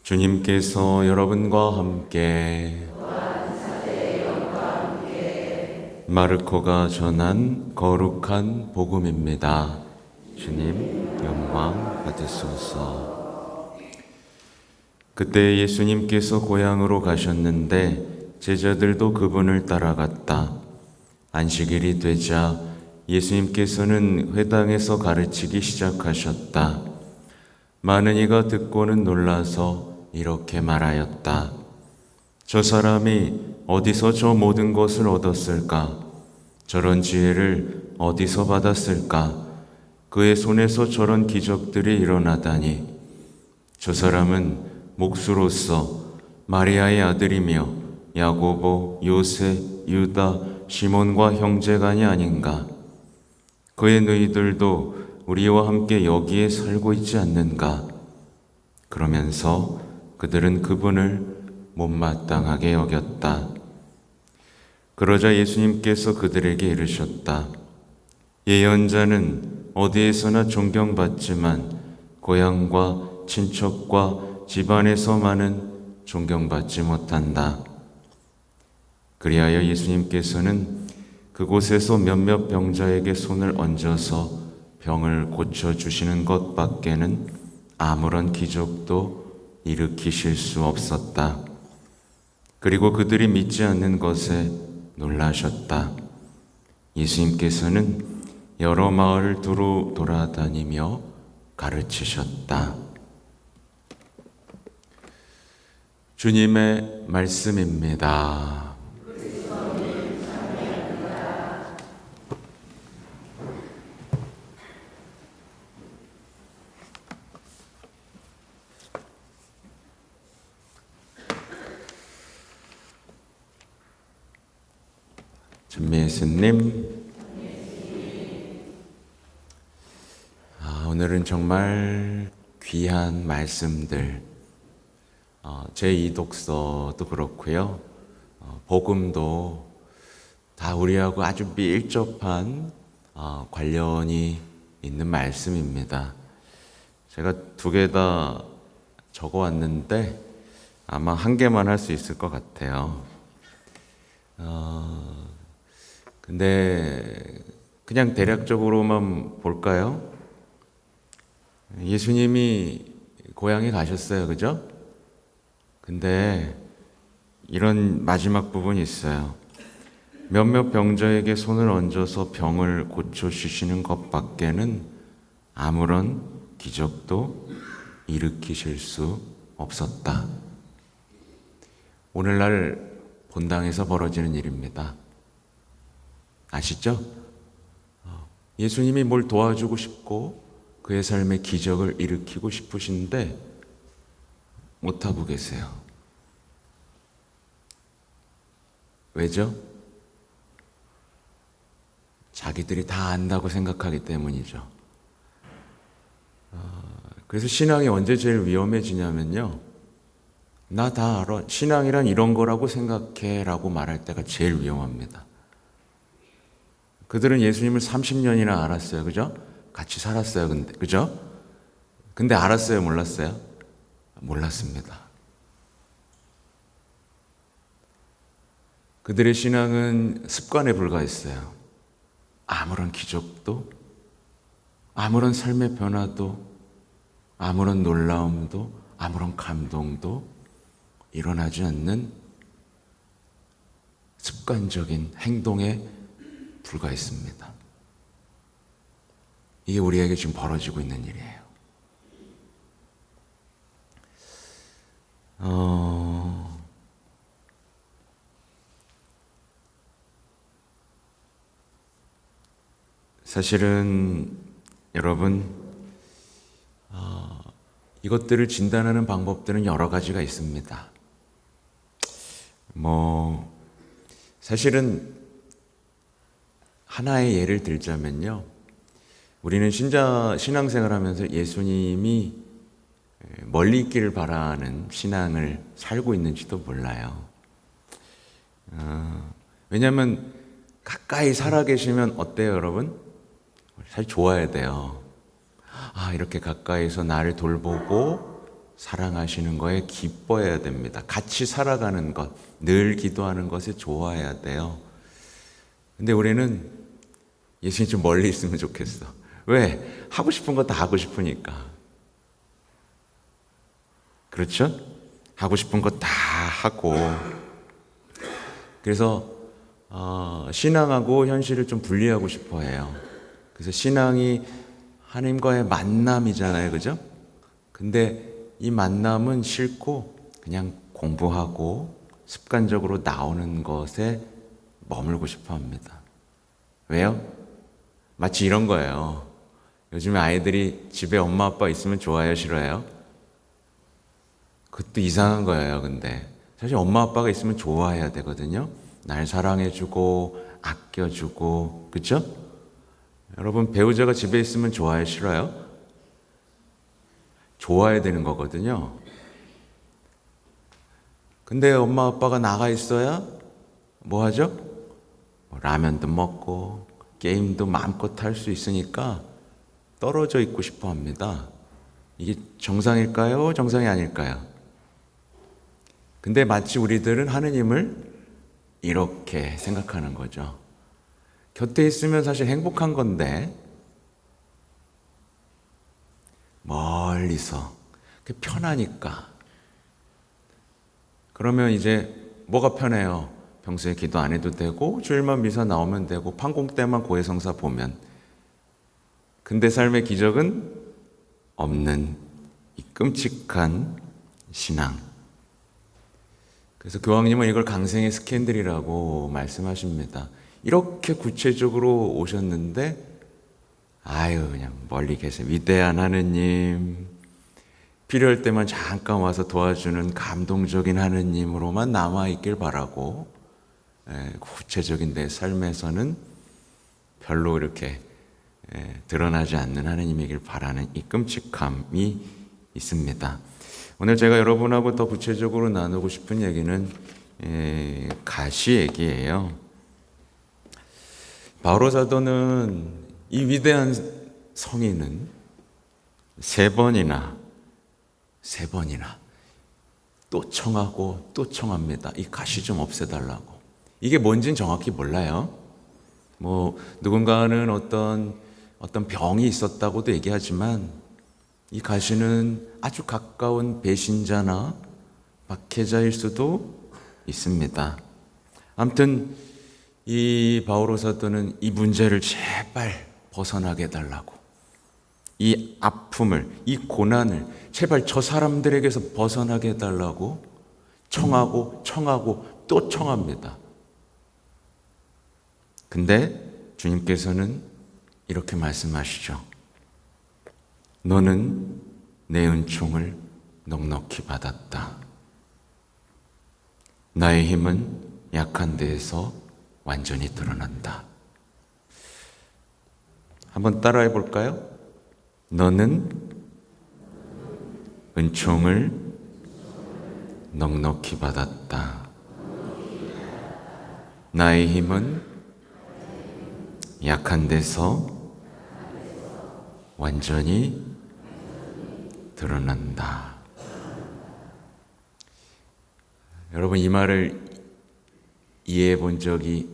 주님께서 여러분과 함께 마르코가 전한 거룩한 복음입니다. 주님 영광 받으소서. 그때 예수님께서 고향으로 가셨는데 제자들도 그분을 따라갔다. 안식일이 되자 예수님께서는 회당에서 가르치기 시작하셨다. 많은 이가 듣고는 놀라서 이렇게 말하였다. 저 사람이 어디서 저 모든 것을 얻었을까? 저런 지혜를 어디서 받았을까? 그의 손에서 저런 기적들이 일어나다니. 저 사람은 목수로서 마리아의 아들이며 야고보, 요새, 유다, 시몬과 형제간이 아닌가? 그의 너희들도 우리와 함께 여기에 살고 있지 않는가? 그러면서 그들은 그분을 못마땅하게 여겼다. 그러자 예수님께서 그들에게 이르셨다. 예언자는 어디에서나 존경받지만 고향과 친척과 집안에서만은 존경받지 못한다. 그리하여 예수님께서는 그곳에서 몇몇 병자에게 손을 얹어서 병을 고쳐주시는 것밖에는 아무런 기적도 일으키실 수 없었다. 그리고 그들이 믿지 않는 것에 놀라셨다. 예수님께서는 여러 마을을 두루 돌아다니며 가르치셨다. 주님의 말씀입니다. 전미애스님, 오늘은 정말 귀한 말씀들, 제2독서도 그렇고요, 복음도 다 우리하고 아주 밀접한 관련이 있는 말씀입니다. 제가 2개 다 적어왔는데 아마 1개만 할 수 있을 것 같아요. 근데 그냥 대략적으로만 볼까요? 예수님이 고향에 가셨어요, 그죠? 근데 이런 마지막 부분이 있어요. 몇몇 병자에게 손을 얹어서 병을 고쳐주시는 것밖에는 아무런 기적도 일으키실 수 없었다. 오늘날 본당에서 벌어지는 일입니다. 아시죠? 예수님이 뭘 도와주고 싶고 그의 삶에 기적을 일으키고 싶으신데 못하고 계세요. 왜죠? 자기들이 다 안다고 생각하기 때문이죠. 그래서 신앙이 언제 제일 위험해지냐면요, 나 다 알아, 신앙이란 이런 거라고 생각해 라고 말할 때가 제일 위험합니다. 그들은 예수님을 30년이나 알았어요. 그죠? 같이 살았어요. 그죠? 근데 알았어요? 몰랐어요? 몰랐습니다. 그들의 신앙은 습관에 불과했어요. 아무런 기적도, 아무런 삶의 변화도, 아무런 놀라움도, 아무런 감동도 일어나지 않는 습관적인 행동에 불과했습니다. 이게 우리에게 지금 벌어지고 있는 일이에요. 사실은 여러분, 이것들을 진단하는 방법들은 여러 가지가 있습니다. 사실은 하나의 예를 들자면요, 우리는 신앙생활 하면서 예수님이 멀리 있기를 바라는 신앙을 살고 있는지도 몰라요. 왜냐하면 가까이 살아계시면 어때요, 여러분? 사실 좋아야 돼요. 이렇게 가까이서 나를 돌보고 사랑하시는 거에 기뻐해야 됩니다. 같이 살아가는 것, 늘 기도하는 것에 좋아해야 돼요. 근데 우리는 예수님 좀 멀리 있으면 좋겠어. 왜? 하고 싶은 거 다 하고 싶으니까. 그렇죠? 하고 싶은 거 다 하고. 그래서 신앙하고 현실을 좀 분리하고 싶어 해요. 그래서 신앙이 하나님과의 만남이잖아요. 그죠? 근데 이 만남은 싫고 그냥 공부하고 습관적으로 나오는 것에 머물고 싶어 합니다. 왜요? 마치 이런 거예요. 요즘에 아이들이 집에 엄마 아빠 있으면 좋아해요, 싫어해요? 그것도 이상한 거예요, 근데. 사실 엄마 아빠가 있으면 좋아해야 되거든요. 날 사랑해주고, 아껴주고, 그쵸? 여러분, 배우자가 집에 있으면 좋아해요, 싫어요? 좋아해야 되는 거거든요. 근데 엄마 아빠가 나가 있어야 뭐 하죠? 뭐 라면도 먹고, 게임도 마음껏 할 수 있으니까 떨어져 있고 싶어 합니다. 이게 정상일까요? 정상이 아닐까요? 근데 마치 우리들은 하느님을 이렇게 생각하는 거죠. 곁에 있으면 사실 행복한 건데 멀리서 편하니까. 그러면 이제 뭐가 편해요? 평소에 기도 안 해도 되고 주일만 미사 나오면 되고 판공 때만 고해성사 보면. 근데 삶의 기적은 없는 이 끔찍한 신앙. 그래서 교황님은 이걸 강생의 스캔들이라고 말씀하십니다. 이렇게 구체적으로 오셨는데 그냥 멀리 계세요. 위대한 하느님, 필요할 때만 잠깐 와서 도와주는 감동적인 하느님으로만 남아있길 바라고, 구체적인 내 삶에서는 별로 이렇게 드러나지 않는 하느님이길 바라는 이 끔찍함이 있습니다. 오늘 제가 여러분하고 더 구체적으로 나누고 싶은 얘기는 가시 얘기예요. 바오로 사도는 이 위대한 성인은 세 번이나 또 청하고 또 청합니다. 이 가시 좀 없애달라고. 이게 뭔지는 정확히 몰라요. 뭐 누군가는 어떤 병이 있었다고도 얘기하지만 이 가시는 아주 가까운 배신자나 박해자일 수도 있습니다. 아무튼 이 바오로 사도는 이 문제를 제발 벗어나게 해달라고, 이 아픔을, 이 고난을 제발 저 사람들에게서 벗어나게 해달라고 청하고 또 청합니다. 근데 주님께서는 이렇게 말씀하시죠. 너는 내 은총을 넉넉히 받았다. 나의 힘은 약한 데에서 완전히 드러난다. 한번 따라해 볼까요? 너는 은총을 넉넉히 받았다. 나의 힘은 약한 데서 완전히 드러난다. 여러분, 이 말을 이해해 본 적이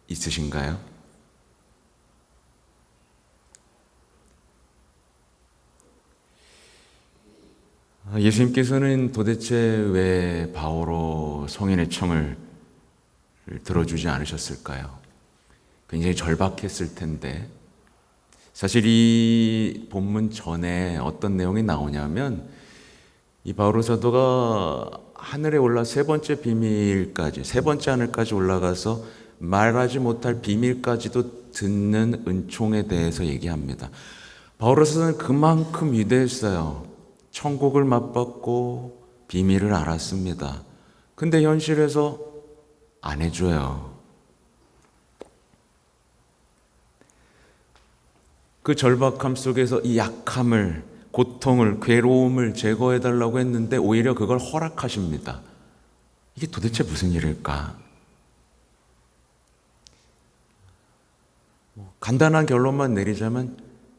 있으신가요? 예수님께서는 도대체 왜 바오로 성인의 청을 들어주지 않으셨을까요? 굉장히 절박했을 텐데, 사실 이 본문 전에 어떤 내용이 나오냐면 이 바오로 사도가 하늘에 올라 세 번째 하늘까지 올라가서 말하지 못할 비밀까지도 듣는 은총에 대해서 얘기합니다. 바오로 사도는 그만큼 위대했어요. 천국을 맛봤고 비밀을 알았습니다. 근데 현실에서 안 해줘요. 그 절박함 속에서 이 약함을, 고통을, 괴로움을 제거해달라고 했는데 오히려 그걸 허락하십니다. 이게 도대체 무슨 일일까? 간단한 결론만 내리자면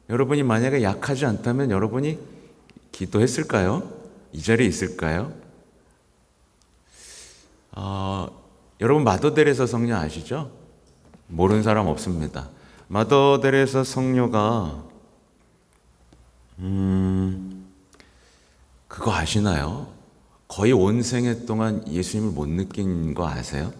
여러분이 만약에 약하지 않다면 여러분이 기도했을까요? 이 자리에 있을까요? 여러분 마더 데레사 성녀 아시죠? 모르는 사람 없습니다. 마더 데레사 성녀가 그거 아시나요? 거의 온 생애 동안 예수님을 못 느낀 거 아세요?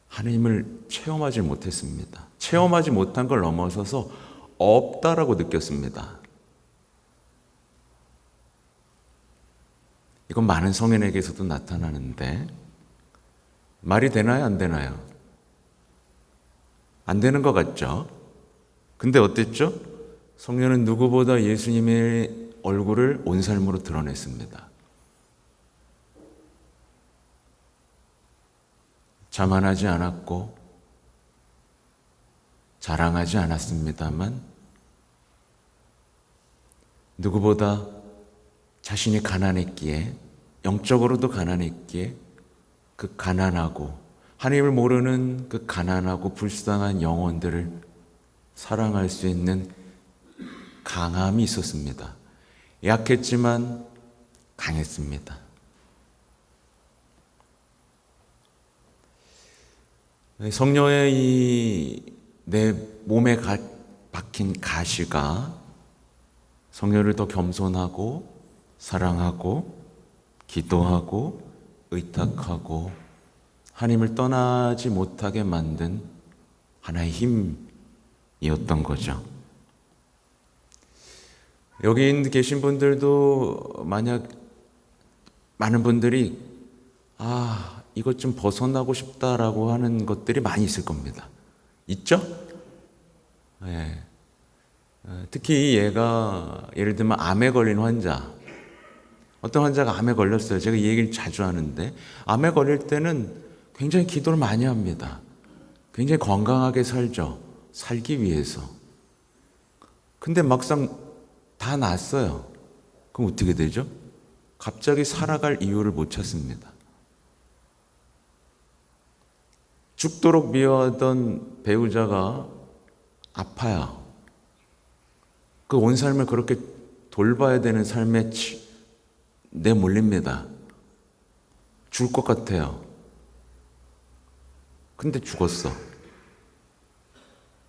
하나님을 체험하지 못했습니다. 체험하지 못한 걸 넘어서서 없다라고 느꼈습니다. 이건 많은 성인에게서도 나타나는데 말이 되나요? 안 되나요? 안 되는 것 같죠? 근데 어땠죠? 성녀는 누구보다 예수님의 얼굴을 온 삶으로 드러냈습니다. 자만하지 않았고 자랑하지 않았습니다만 누구보다 자신이 가난했기에, 영적으로도 가난했기에 그 가난하고 하나님을 모르는 그 가난하고 불쌍한 영혼들을 사랑할 수 있는 강함이 있었습니다. 약했지만 강했습니다. 성녀의 이 내 몸에 박힌 가시가 성녀를 더 겸손하고 사랑하고 기도하고 의탁하고 하나님을 떠나지 못하게 만든 하나의 힘이었던 거죠. 여기 계신 분들도 만약 많은 분들이 이것 좀 벗어나고 싶다라고 하는 것들이 많이 있을 겁니다. 있죠? 네. 특히 얘가 예를 들면 암에 걸린 환자, 어떤 환자가 암에 걸렸어요. 제가 이 얘기를 자주 하는데 암에 걸릴 때는 굉장히 기도를 많이 합니다. 굉장히 건강하게 살죠. 살기 위해서. 근데 막상 다 낫어요. 그럼 어떻게 되죠? 갑자기 살아갈 이유를 못 찾습니다. 죽도록 미워하던 배우자가 아파요. 그 온 삶을 그렇게 돌봐야 되는 삶에 내몰립니다. 죽을 것 같아요. 근데 죽었어.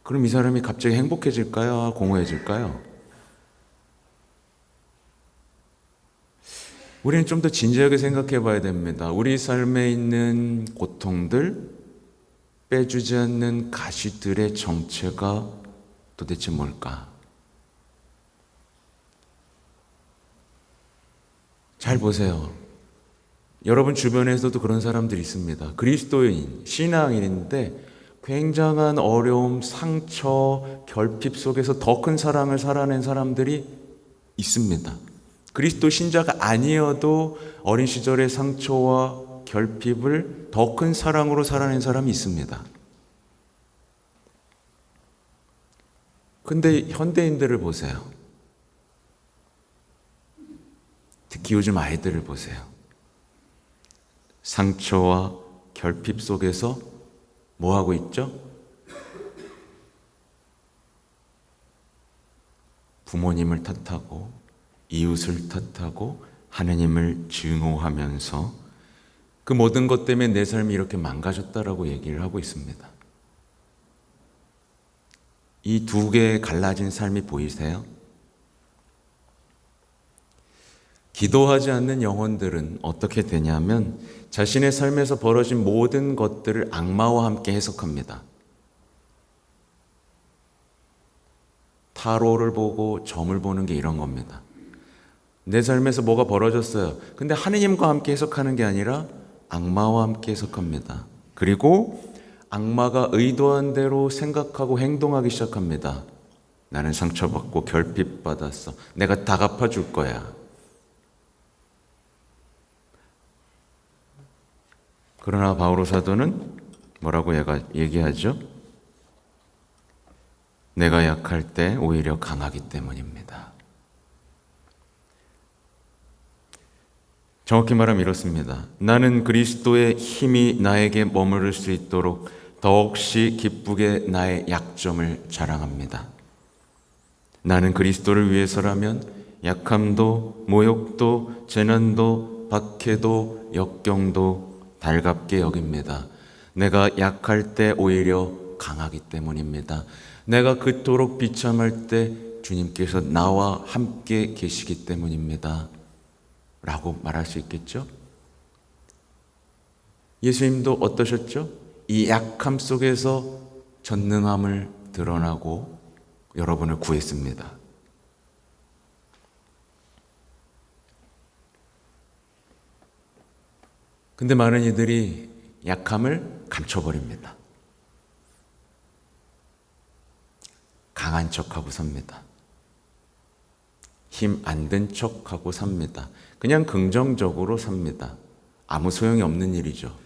그럼 이 사람이 갑자기 행복해질까요? 공허해질까요? 우리는 좀 더 진지하게 생각해 봐야 됩니다. 우리 삶에 있는 고통들, 빼주지 않는 가시들의 정체가 도대체 뭘까? 잘 보세요. 여러분 주변에서도 그런 사람들이 있습니다. 그리스도인, 신앙인인데 굉장한 어려움, 상처, 결핍 속에서 더 큰 사랑을 살아낸 사람들이 있습니다. 그리스도 신자가 아니어도 어린 시절의 상처와 결핍을 더 큰 사랑으로 살아낸 사람이 있습니다. 근데 현대인들을 보세요. 특히 요즘 아이들을 보세요. 상처와 결핍 속에서 뭐 하고 있죠? 부모님을 탓하고 이웃을 탓하고 하나님을 증오하면서 그 모든 것 때문에 내 삶이 이렇게 망가졌다라고 얘기를 하고 있습니다. 이 두 개의 갈라진 삶이 보이세요? 기도하지 않는 영혼들은 어떻게 되냐면 자신의 삶에서 벌어진 모든 것들을 악마와 함께 해석합니다. 타로를 보고 점을 보는 게 이런 겁니다. 내 삶에서 뭐가 벌어졌어요. 근데 하느님과 함께 해석하는 게 아니라 악마와 함께 해석합니다. 그리고 악마가 의도한 대로 생각하고 행동하기 시작합니다. 나는 상처받고 결핍받았어. 내가 다 갚아줄 거야. 그러나 바오로 사도는 뭐라고 얘기하죠? 내가 약할 때 오히려 강하기 때문입니다. 정확히 말하면 이렇습니다. 나는 그리스도의 힘이 나에게 머무를 수 있도록 더없이 기쁘게 나의 약점을 자랑합니다. 나는 그리스도를 위해서라면 약함도 모욕도 재난도 박해도 역경도 달갑게 여깁니다. 내가 약할 때 오히려 강하기 때문입니다. 내가 그토록 비참할 때 주님께서 나와 함께 계시기 때문입니다. 라고 말할 수 있겠죠? 예수님도 어떠셨죠? 이 약함 속에서 전능함을 드러나고 여러분을 구했습니다. 근데 많은 이들이 약함을 감춰버립니다. 강한 척하고 삽니다. 힘 안 든 척하고 삽니다. 그냥 긍정적으로 삽니다. 아무 소용이 없는 일이죠.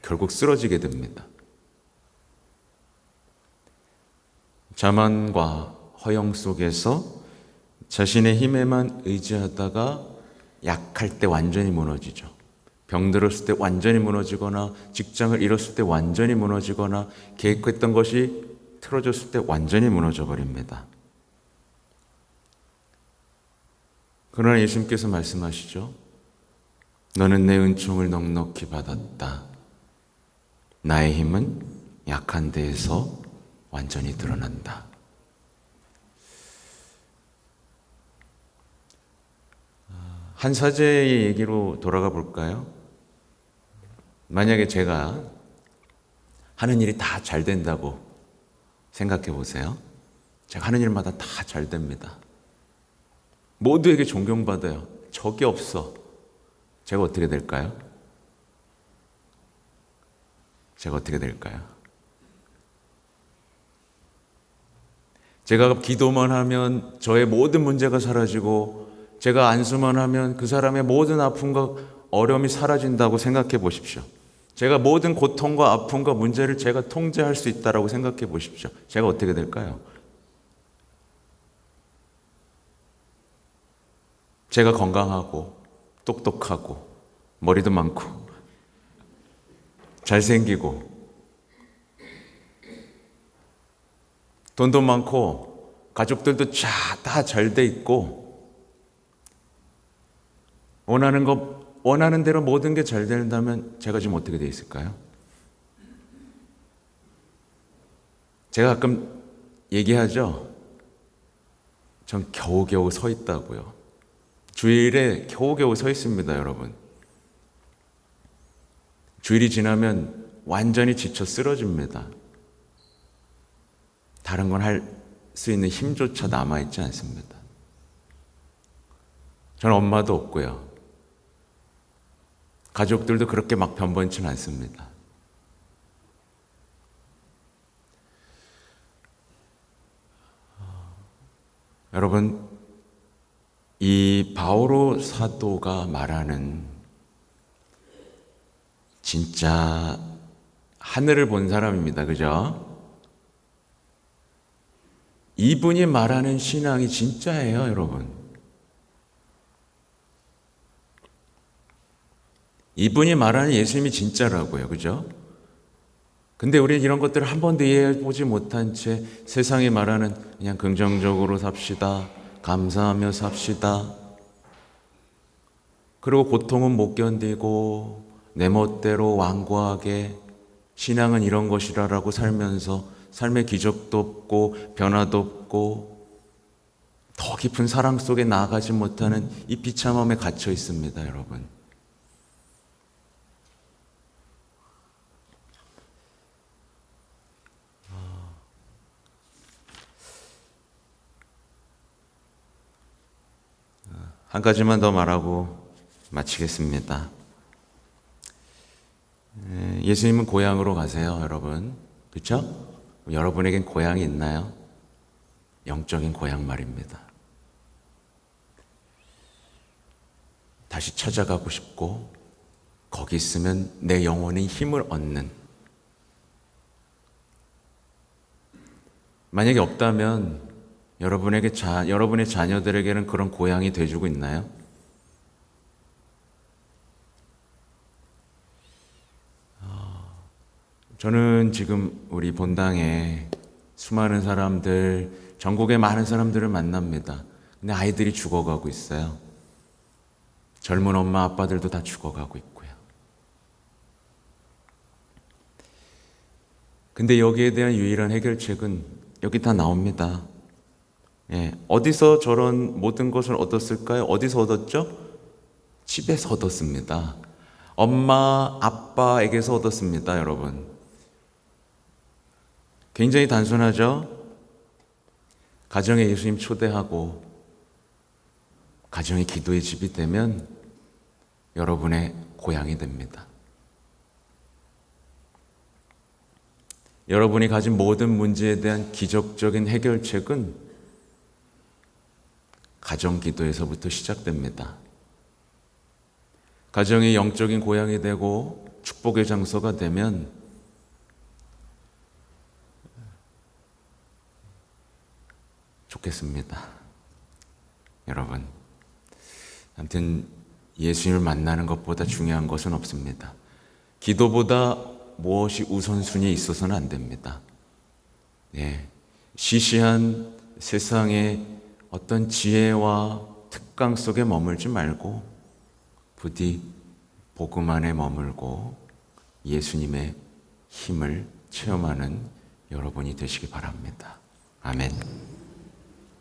결국 쓰러지게 됩니다. 자만과 허영 속에서 자신의 힘에만 의지하다가 약할 때 완전히 무너지죠. 병들었을 때 완전히 무너지거나 직장을 잃었을 때 완전히 무너지거나 계획했던 것이 틀어졌을 때 완전히 무너져 버립니다. 그러나 예수님께서 말씀하시죠. 너는 내 은총을 넉넉히 받았다. 나의 힘은 약한 데에서 완전히 드러난다. 한 사제의 얘기로 돌아가 볼까요? 만약에 제가 하는 일이 다 잘 된다고 생각해 보세요. 제가 하는 일마다 다 잘 됩니다. 모두에게 존경받아요. 적이 없어. 제가 어떻게 될까요? 제가 어떻게 될까요? 제가 기도만 하면 저의 모든 문제가 사라지고 제가 안수만 하면 그 사람의 모든 아픔과 어려움이 사라진다고 생각해 보십시오. 제가 모든 고통과 아픔과 문제를 제가 통제할 수 있다고 생각해 보십시오. 제가 어떻게 될까요? 제가 건강하고 똑똑하고 머리도 많고 잘생기고 돈도 많고 가족들도 다 잘 돼 있고 원하는 대로 모든 게 잘 된다면 제가 지금 어떻게 돼 있을까요? 제가 가끔 얘기하죠. 전 겨우겨우 서 있다고요. 주일에 겨우겨우 서 있습니다, 여러분. 주일이 지나면 완전히 지쳐 쓰러집니다. 다른 건 할 수 있는 힘조차 남아있지 않습니다. 저는 엄마도 없고요. 가족들도 그렇게 막 변변치는 않습니다. 여러분, 이 바오로 사도가 말하는 진짜 하늘을 본 사람입니다. 그죠? 이분이 말하는 신앙이 진짜예요, 여러분. 이분이 말하는 예수님이 진짜라고요. 그죠? 근데 우리는 이런 것들을 한 번도 이해해보지 못한 채 세상이 말하는 그냥 긍정적으로 삽시다. 감사하며 삽시다. 그리고 고통은 못 견디고 내 멋대로 완고하게 신앙은 이런 것이라고 살면서 삶의 기적도 없고 변화도 없고 더 깊은 사랑 속에 나아가지 못하는 이 비참함에 갇혀 있습니다, 여러분. 한 가지만 더 말하고 마치겠습니다. 예수님은 고향으로 가세요, 여러분. 그렇죠? 여러분에겐 고향이 있나요? 영적인 고향 말입니다. 다시 찾아가고 싶고 거기 있으면 내 영혼이 힘을 얻는, 만약에 없다면 여러분의 자녀들에게는 그런 고향이 돼주고 있나요? 저는 지금 우리 본당에 수많은 사람들, 전국의 많은 사람들을 만납니다. 근데 아이들이 죽어가고 있어요. 젊은 엄마 아빠들도 다 죽어가고 있고요. 근데 여기에 대한 유일한 해결책은 여기 다 나옵니다. 예, 어디서 저런 모든 것을 얻었을까요? 어디서 얻었죠? 집에서 얻었습니다. 엄마, 아빠에게서 얻었습니다, 여러분. 굉장히 단순하죠? 가정에 예수님 초대하고 가정이 기도의 집이 되면 여러분의 고향이 됩니다. 여러분이 가진 모든 문제에 대한 기적적인 해결책은 가정 기도에서부터 시작됩니다. 가정이 영적인 고향이 되고 축복의 장소가 되면 좋겠습니다. 여러분, 아무튼 예수님을 만나는 것보다 중요한 것은 없습니다. 기도보다 무엇이 우선순위에 있어서는 안 됩니다. 예, 시시한 세상의 어떤 지혜와 특강 속에 머물지 말고 부디 복음 안에 머물고 예수님의 힘을 체험하는 여러분이 되시기 바랍니다. 아멘.